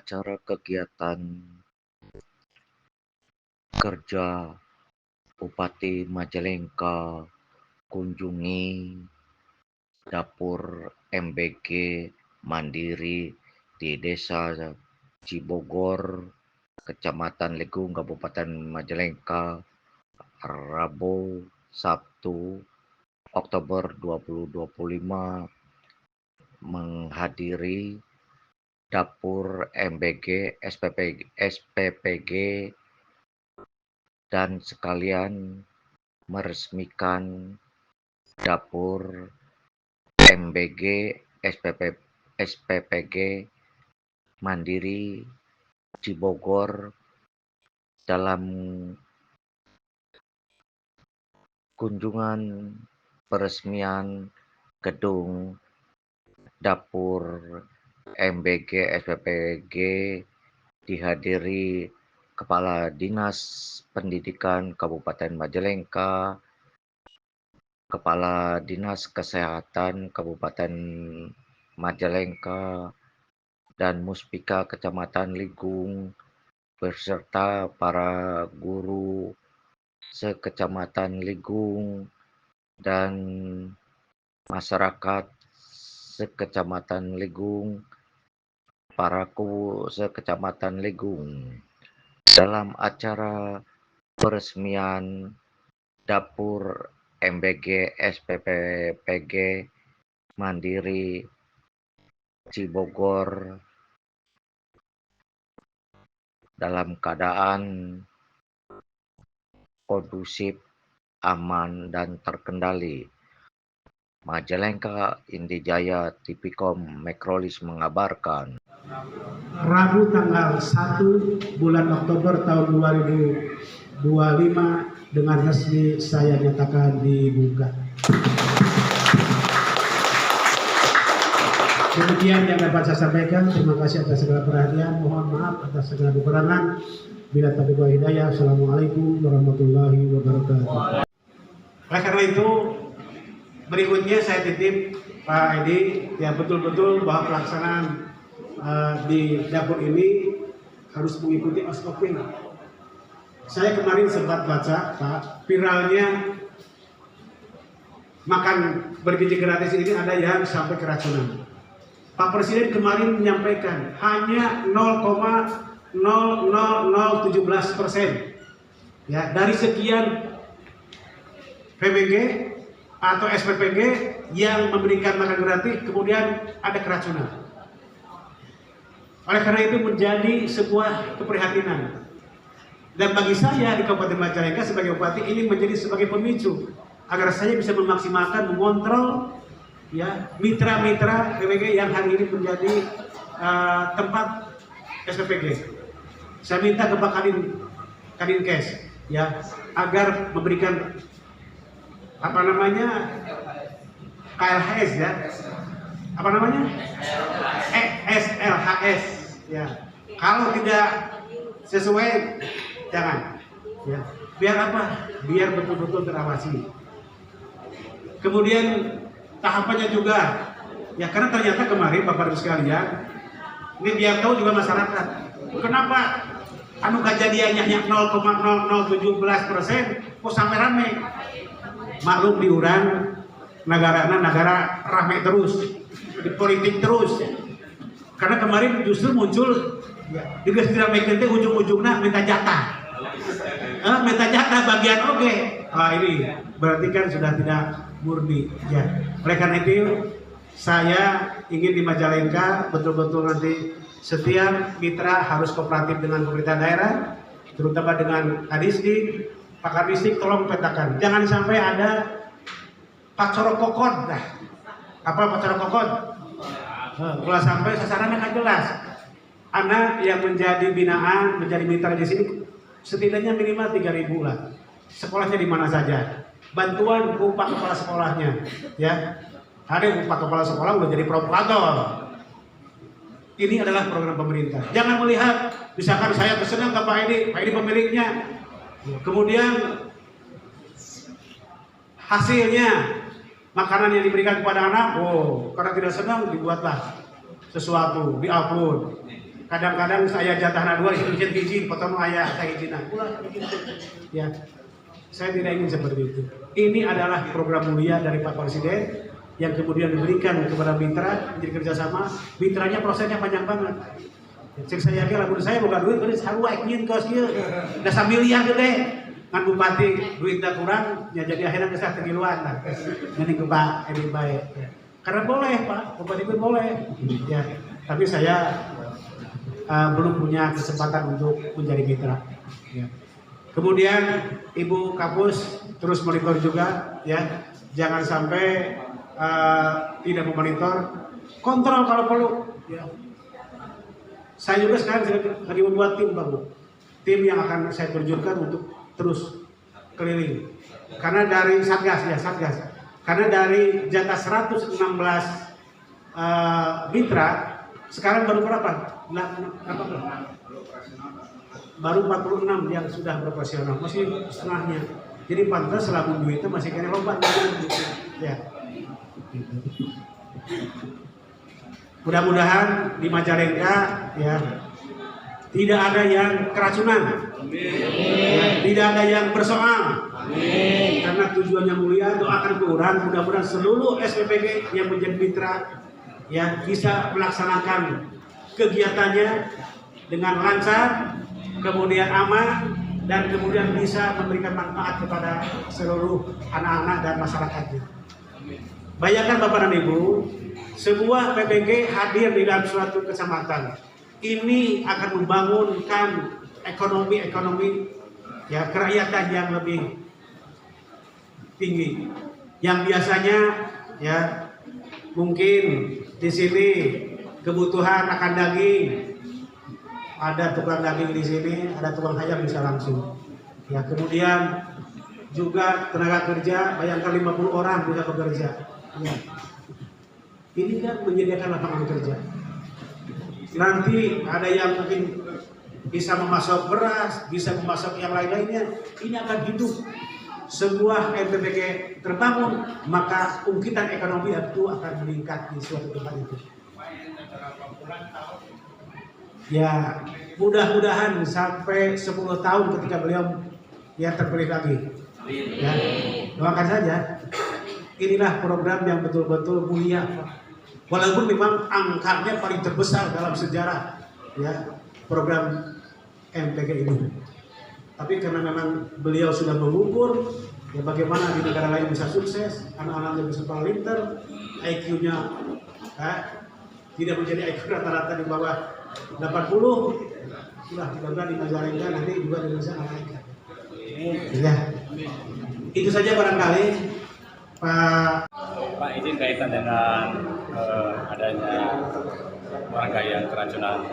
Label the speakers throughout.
Speaker 1: acara kegiatan kerja Bupati Majalengka kunjungi dapur MBG Mandiri di Desa Cibogor, Kecamatan Legung, Kabupaten Majalengka, Rabu Sabtu Oktober 2025 menghadiri dapur MBG SPPG dan sekalian meresmikan dapur MBG SPPG Mandiri Cibogor dalam kunjungan peresmian gedung dapur MBG SPPG dihadiri Kepala Dinas Pendidikan Kabupaten Majalengka, Kepala Dinas Kesehatan Kabupaten Majalengka, dan Muspika Kecamatan Legung beserta para guru sekecamatan Legung dan masyarakat sekecamatan Legung, paraku sekecamatan Legung dalam acara peresmian dapur MBG SPPG Mandiri Cibogor dalam keadaan kondusif, aman, dan terkendali. Majalengka Indijaya Tipicom Makrolis mengabarkan.
Speaker 2: Rabu tanggal 1 bulan Oktober tahun 2025 dengan resmi saya nyatakan dibuka. Demikian yang dapat saya sampaikan. Terima kasih atas segala perhatian. Mohon maaf atas segala kekurangan. Bila taufiq wal hidayah. Assalamualaikum warahmatullahi wabarakatuh. Oleh karena itu, berikutnya saya titip Pak Edi ya betul-betul bahwa pelaksanaan di dapur ini harus mengikuti SOP. Saya kemarin sempat baca Pak, viralnya makan bergizi gratis ini ada yang sampai keracunan. Pak Presiden kemarin menyampaikan hanya 0,00017% ya dari sekian PBG atau SPPG yang memberikan makan gratis kemudian ada keracunan. Oleh karena itu menjadi sebuah keprihatinan. Dan bagi saya di Kabupaten Majalengka sebagai bupati ini menjadi sebagai pemicu agar saya bisa memaksimalkan mengontrol ya mitra-mitra PBG yang hari ini menjadi tempat SPPG. Saya minta ke Pak Kadinkes ya agar memberikan apa namanya KLHS ya apa namanya SLHS ya kalau tidak sesuai jangan ya biar apa biar betul-betul terawasi. Kemudian tahapannya juga ya karena ternyata kemarin Bapak Ibu sekalian ini biar tahu juga masyarakat kenapa kejadiannya hanya 0,0017% kok sampai rame. Maklum di Uran negara rame terus di politik terus karena kemarin justru muncul juga tidak mengikuti ujung-ujungnya minta jatah bagian oke. Ini berarti kan sudah tidak murni ya. Oleh karena itu saya ingin di Majalengka betul-betul nanti setiap mitra harus kooperatif dengan pemerintah daerah terutama dengan Kadisdik. Pak Kadisdik tolong petakan, jangan sampai ada pacorokokon. Nah, apa pacorokokon? Kalau sampai sasarannya nggak jelas. Anak yang menjadi binaan, menjadi mitra di sini setidaknya minimal 3.000 lah. Sekolahnya di mana saja. Bantuan upah kepala sekolahnya, ya. Ada upah kepala sekolah udah jadi provokator. Ini adalah program pemerintah. Jangan melihat, misalkan saya pesennya ke Pak Edi pemiliknya. Kemudian hasilnya makanan yang diberikan kepada anak, karena tidak senang dibuatlah sesuatu, diupload. kadang-kadang saya jatah dua izin potong ayah saya izin ya. Saya tidak ingin seperti itu. Ini adalah program mulia dari Pak Presiden yang kemudian diberikan kepada mitra menjadi kerjasama. Mitranya prosesnya panjang banget. Cek saya yakin lamun saya bukan duit, ini sarua ingin kos ieu. Da samiliar gede. Ngan bupati duitnya kurang, ya jadi akhirnya bisa tegiluan lah. Jadi ke Pak Edi baik. Ya. Karena boleh Pak, bupati pun boleh. Ya, tapi saya belum punya kesempatan untuk menjadi mitra. Ya. Kemudian Ibu Kapus terus monitor juga, ya, jangan sampai tidak memonitor, kontrol kalau perlu. Ya. Saya juga sekarang lagi membuat tim baru, tim yang akan saya terjunkan untuk terus keliling. Karena dari satgas, karena dari jatah 116 mitra, sekarang baru berapa? Baru 46 yang sudah beroperasional, masih setengahnya. Jadi pantas selama duitnya masih kena lomba. Ya. Mudah-mudahan di Majalengka ya tidak ada yang keracunan, ya, tidak ada yang bersoal. Karena tujuannya mulia, doakan kurang, mudah-mudahan seluruh SPPG yang menjadi mitra ya bisa melaksanakan kegiatannya dengan lancar, kemudian aman, dan kemudian bisa memberikan manfaat kepada seluruh anak-anak dan masyarakatnya. Bayangkan Bapak dan Ibu, sebuah PPG hadir di dalam suatu kecamatan, ini akan membangunkan ekonomi ya kerakyatan yang lebih tinggi. Yang biasanya ya mungkin di sini kebutuhan akan daging, ada tukang daging di sini, ada tukang ayam bisa langsung. Ya, kemudian juga tenaga kerja, bayangkan 50 orang bisa bekerja. Ya. Ini kan menyediakan lapangan kerja. Nanti ada yang mungkin bisa memasok beras, bisa memasok yang lain-lainnya. Ini akan hidup. Sebuah MPPG terbangun, maka ungkitan ekonomi itu akan meningkat di suatu tempat itu. Ya, mudah-mudahan sampai 10 tahun ketika beliau yang terpilih lagi. Ya, doakan saja. Inilah program yang betul-betul mulia. Walaupun memang angkanya paling terbesar dalam sejarah ya program MPG ini. Tapi karena memang beliau sudah mengukur, ya bagaimana di negara lain bisa sukses, anak-anaknya bisa pintar, IQ-nya tidak menjadi IQ rata-rata di bawah 80, sudah mudah-mudahan di Majalengka nanti juga di Indonesia naikkan. Ya, itu saja barangkali
Speaker 3: Pak izin kaitan dengan adanya warga yang keracunan.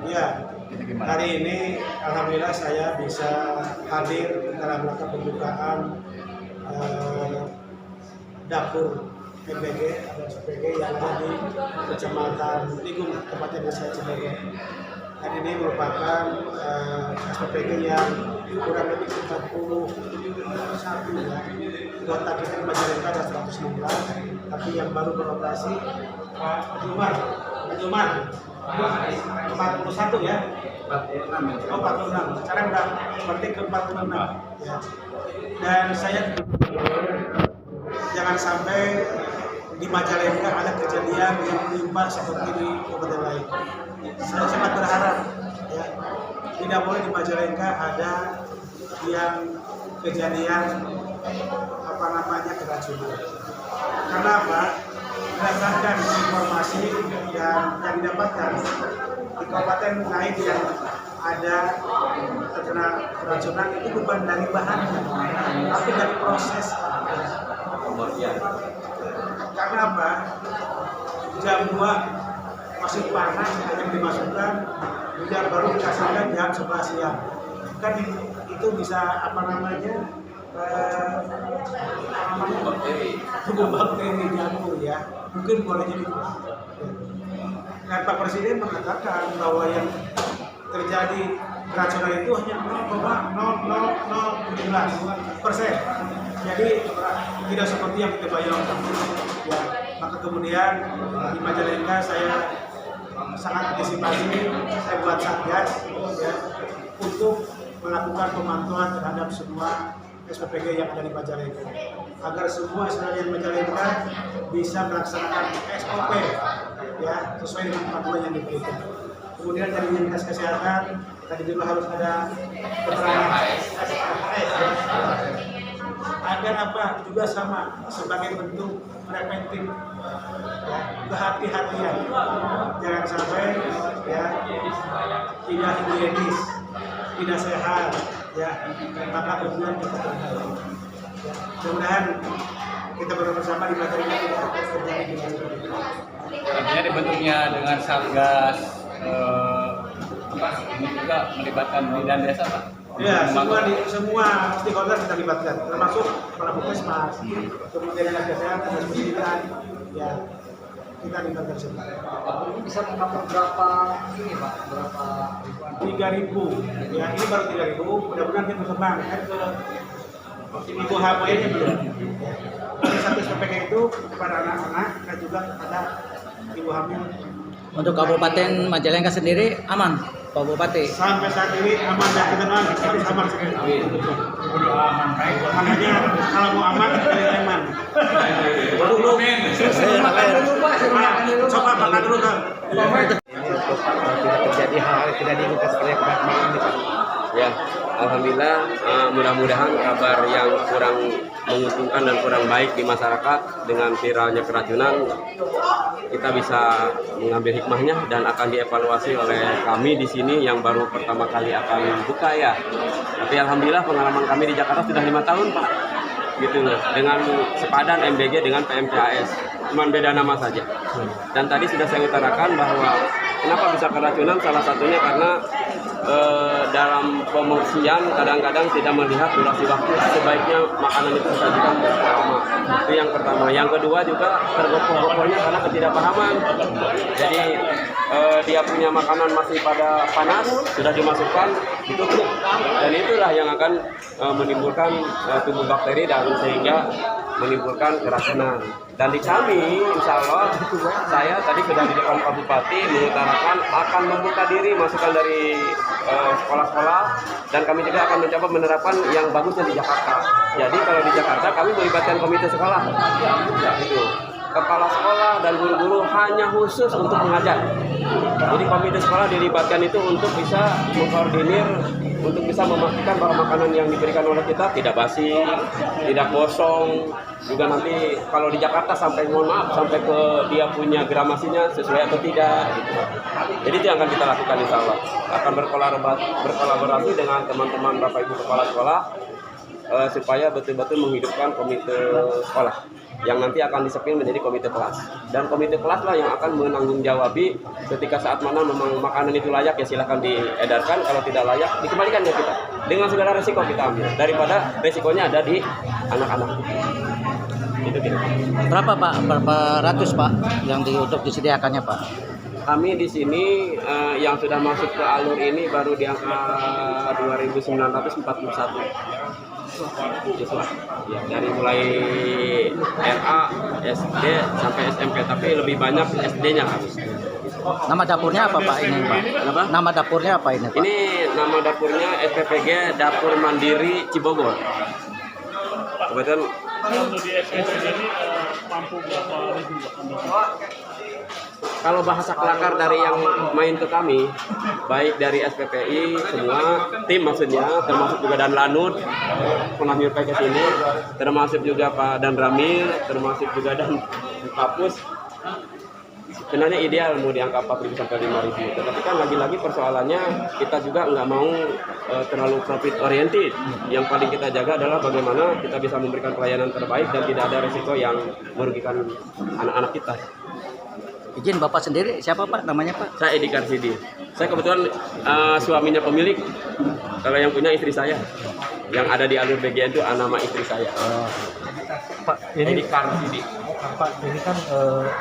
Speaker 2: Ya, hari ini alhamdulillah saya bisa hadir dalam rangka pembukaan dapur MPG atau SPG yang ada di Kecamatan Ligung, tempatnya di saya Cilegon. Dan ini merupakan SPG yang kurang lebih 41 ya. Kuota kita di Majalengka ada 116, tapi yang baru beroperasi Pak Jumar 41 ya. 46. Oh 46. Sekarang udah berarti ke 46 ya. Dan saya jangan sampai di Majalengka ada kejadian yang menimpa seperti di kabupaten lain. Saya sangat berharap ya, tidak boleh di Majalengka ada yang kejadian keracunan. Karena apa? Berdasarkan informasi yang didapatkan di kabupaten lain yang ada terkena keracunan itu bukan dari bahannya, tapi dari proses. Karena apa? Jam 2 masih panas yang dimasukkan, hujan baru dikasihkan jam 11 siang. Kan itu bisa bakteri jamur ya, mungkin boleh jadi. Dan Pak Presiden mengatakan bahwa yang terjadi keracunan itu hanya 0,0017%. Jadi tidak seperti yang kita bayangkan. Ya, maka kemudian di Majalengka saya sangat antisipasi, saya buat satgas ya, untuk melakukan pemantauan terhadap semua SPPG yang ada di Majalengka, agar semua SPPG yang Majalengka bisa melaksanakan SOP ya, sesuai dengan panduan yang diberikan. Kemudian dari dinas kesehatan tadi juga harus ada keterangan SKHS ya. Agar apa juga sama sebagai bentuk preventif ya, kehati-hatian, jangan sampai ya tidak higienis, tidak sehat ya, maka kemudian kita terjadi. Mudah-mudahan kita bersama di materi ini tidak terjadi dengan seperti itu.
Speaker 3: Artinya dibentuknya dengan satgas ini juga melibatkan bidan desa, Pak.
Speaker 2: Ya, semua stakeholder kita libatkan, termasuk kepala puskesmas, kemudian dinas kesehatan dan pendidikan, ya kita libatkan semua.
Speaker 4: Ini bisa mengcover berapa ini Pak? Berapa ribuan?
Speaker 2: 3.000, ya ini baru 3.000, mudah-mudahan kita berkembang kan ke ibu hamil ini belum. Ada satu SPPG itu kepada anak-anak dan juga ada ibu hamil.
Speaker 4: Untuk Kabupaten Majalengka sendiri aman, Pak Bupati?
Speaker 2: Sampai saat ini aman dan kita harus aman sekali. Makanya kalau mau aman, pilih aman. Dulu, coba makan dulu kan.
Speaker 5: Tidak terjadi hal tidak diinginkan seperti kemarin ini Pak. Ya, alhamdulillah, mudah-mudahan kabar yang kurang menguntungkan dan kurang baik di masyarakat dengan viralnya keracunan kita bisa mengambil hikmahnya dan akan dievaluasi oleh kami di sini yang baru pertama kali akan buka ya. Tapi alhamdulillah pengalaman kami di Jakarta sudah 5 tahun Pak. Gitu loh, dengan sepadan MBG dengan PMPAS, cuma beda nama saja. Dan tadi sudah saya utarakan bahwa kenapa bisa keracunan, salah satunya karena dalam pembersihan kadang-kadang tidak melihat durasi waktu, sebaiknya makanan itu disajikan berapa lama. Itu yang pertama. Yang kedua juga tergopoh-gopohnya karena ketidakpahaman. Jadi dia punya makanan masih pada panas, sudah dimasukkan, ditutup. Dan itulah yang akan menimbulkan tumbuh bakteri dan sehingga menimbulkan keracunan. Dan di kami, insya Allah, saya tadi sudah di depan Pak Bupati mengutarakan akan membuka diri masukan dari sekolah-sekolah, dan kami juga akan mencoba menerapkan yang bagusnya di Jakarta. Jadi kalau di Jakarta kami melibatkan komite sekolah, itu kepala sekolah dan guru-guru hanya khusus untuk mengajar. Jadi komite sekolah dilibatkan itu untuk bisa mengkoordinir, untuk bisa memastikan bahwa makanan yang diberikan oleh kita tidak basi, tidak gosong. Juga nanti kalau di Jakarta sampai mohon maaf sampai ke dia punya gramasinya sesuai atau tidak. Gitu. Jadi itu yang akan kita lakukan insya Allah. Akan berkolaborasi dengan teman-teman Bapak Ibu Kepala Sekolah supaya betul-betul menghidupkan komite sekolah yang nanti akan disepil menjadi komite kelas. Dan komite kelas lah yang akan menanggung-jawabi ketika saat mana memang makanan itu layak ya silahkan diedarkan, kalau tidak layak dikembalikan ke kita. Dengan segala resiko kita ambil, daripada resikonya ada di anak-anak. Itu gitu.
Speaker 4: Berapa Pak? Berapa ratus Pak yang untuk disediakannya Pak?
Speaker 5: Kami di sini yang sudah masuk ke alur ini baru di angka 2.941 siswa. Ya, dari mulai RA, SD sampai SMP, tapi lebih banyak SD-nya kami.
Speaker 4: Nama dapurnya apa Pak ini Pak?
Speaker 5: Kenapa?
Speaker 4: Nama dapurnya apa ini Pak?
Speaker 5: Ini nama dapurnya SPPG Dapur Mandiri Cibogor. Kebetulan
Speaker 6: untuk di SPPG ini mampu berapa ribu?
Speaker 5: kalau bahasa kelakar dari yang main ke kami, baik dari SPPI semua tim maksudnya, termasuk juga Dan Lanut pernah nyurkai ke sini, termasuk juga Pak Dan Ramil, termasuk juga Dan Kapus. Sebenarnya ideal mau di angka 4.000 sampai 5.000, tetapi kan lagi-lagi persoalannya kita juga nggak mau terlalu profit oriented. Yang paling kita jaga adalah bagaimana kita bisa memberikan pelayanan terbaik dan tidak ada risiko yang merugikan anak-anak kita.
Speaker 4: Izin Bapak sendiri siapa Pak namanya Pak?
Speaker 5: Saya Edi Karsidi. Saya kebetulan suaminya pemilik. Kalau yang punya istri saya. Yang ada di alur BGN itu nama istri saya.
Speaker 7: Pak, ini
Speaker 5: Edi Karsidi.
Speaker 7: Pak, ini kan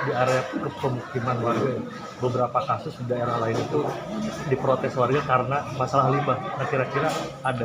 Speaker 7: di area pemukiman warga. Beberapa kasus di daerah lain itu diprotes warga karena masalah limbah. Nah, kira-kira ada